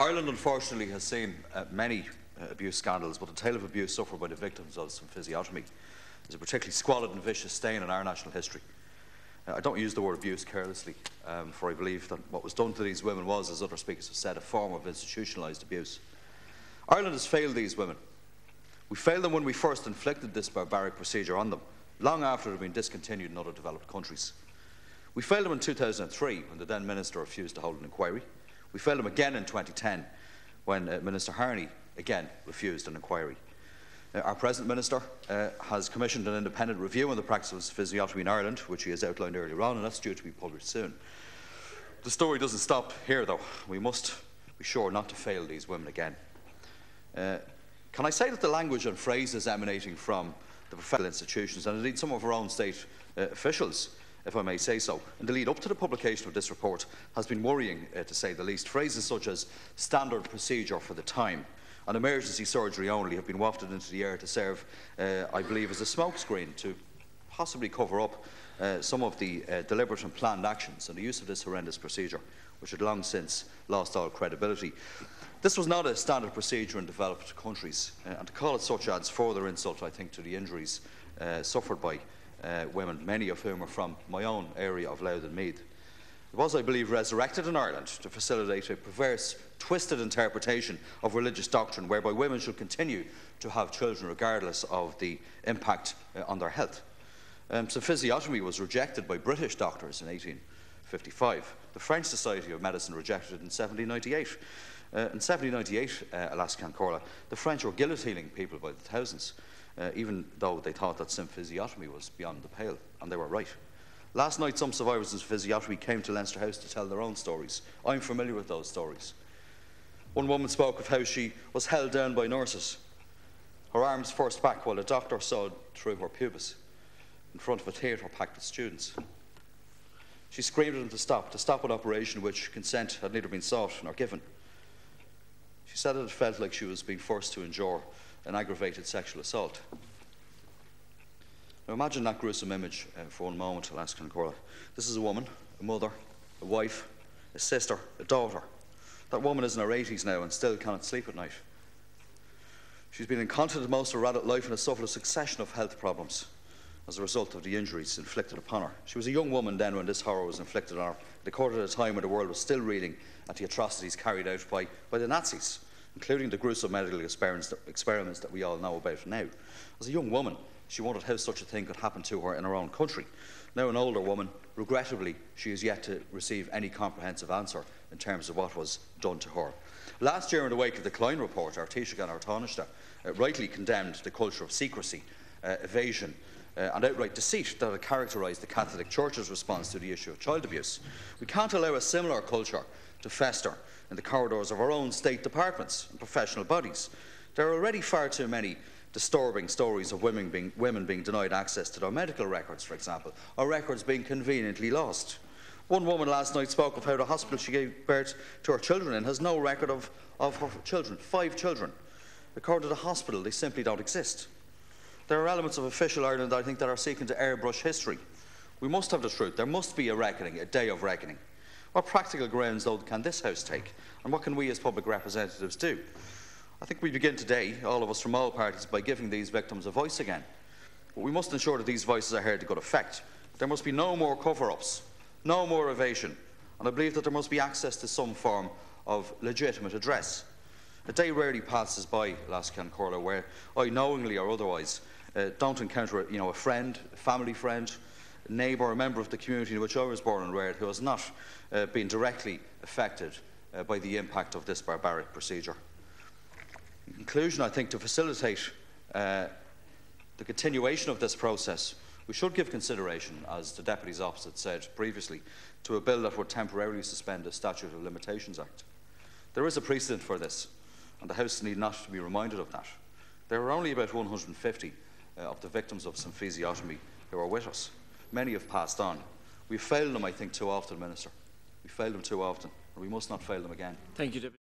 Ireland unfortunately has seen many abuse scandals, but the tale of abuse suffered by the victims of symphysiotomy is a particularly squalid and vicious stain in our national history. I don't use the word abuse carelessly, for I believe that what was done to these women was, as other speakers have said, a form of institutionalised abuse. Ireland has failed these women. We failed them when we first inflicted this barbaric procedure on them, long after it had been discontinued in other developed countries. We failed them in 2003 when the then Minister refused to hold an inquiry. We failed them again in 2010 when Minister Harney again refused an inquiry. Our present Minister has commissioned an independent review on the practice of symphysiotomy in Ireland, which he has outlined earlier on, and that's due to be published soon. The story doesn't stop here, though. We must be sure not to fail these women again. Can I say that the language and phrases emanating from the professional institutions, and indeed some of our own state officials, if I may say so, in the lead up to the publication of this report, has been worrying, to say the least. Phrases such as standard procedure for the time and emergency surgery only have been wafted into the air to serve, I believe, as a smokescreen to possibly cover up some of the deliberate and planned actions and the use of this horrendous procedure, which had long since lost all credibility. This was not a standard procedure in developed countries, and to call it such adds further insult, I think, to the injuries suffered by women, many of whom are from my own area of Louth and Meath. It was, I believe, resurrected in Ireland to facilitate a perverse, twisted interpretation of religious doctrine whereby women should continue to have children regardless of the impact on their health. Symphysiotomy was rejected by British doctors in 1855. The French Society of Medicine rejected it in 1798. In 1798, alas can Corla, the French were guillotining people by the thousands, even though they thought that symphysiotomy was beyond the pale, and they were right. Last night, some survivors of symphysiotomy came to Leinster House to tell their own stories. I'm familiar with those stories. One woman spoke of how she was held down by nurses, her arms forced back while a doctor sawed through her pubis in front of a theatre packed with students. She screamed at them to stop an operation which consent had neither been sought nor given. She said that it felt like she was being forced to endure an aggravated sexual assault. Now imagine that gruesome image for one moment, Alaska and Corla. This is a woman, a mother, a wife, a sister, a daughter. That woman is in her 80s now and still cannot sleep at night. She's been incontinent most of her adult life and has suffered a succession of health problems as a result of the injuries inflicted upon her. She was a young woman then when this horror was inflicted on her. It occurred at a time when the world was still reeling at the atrocities carried out by the Nazis, including the gruesome medical experiments that we all know about now. As a young woman, she wondered how such a thing could happen to her in her own country. Now an older woman, regrettably, she is yet to receive any comprehensive answer in terms of what was done to her. Last year, in the wake of the Klein report, our Taoiseach and our Taoiseach rightly condemned the culture of secrecy, evasion, and outright deceit that had characterised the Catholic Church's response to the issue of child abuse. We can't allow a similar culture to fester in the corridors of our own state departments and professional bodies. There are already far too many disturbing stories of women being denied access to their medical records, for example, or records being conveniently lost. One woman last night spoke of how the hospital she gave birth to her children in has no record of her children, 5 children. According to the hospital, they simply don't exist. There are elements of official Ireland, I think, that are seeking to airbrush history. We must have the truth. There must be a reckoning, a day of reckoning. What practical grounds, though, can this House take? And what can we as public representatives do? I think we begin today, all of us from all parties, by giving these victims a voice again. But we must ensure that these voices are heard to good effect. There must be no more cover-ups, no more evasion, and I believe that there must be access to some form of legitimate address. A day rarely passes by, Alaska and Corla, where I, knowingly or otherwise, don't encounter a friend, a family friend, a neighbour, a member of the community in which I was born and reared who has not been directly affected by the impact of this barbaric procedure. In conclusion, I think to facilitate the continuation of this process, we should give consideration, as the deputies opposite said previously, to a bill that would temporarily suspend the Statute of Limitations Act. There is a precedent for this, and the House need not to be reminded of that. There are only about 150 of the victims of symphysiotomy who are with us. Many have passed on. We've failed them, I think, too often, Minister. We've failed them too often, and we must not fail them again. Thank you, Deputy.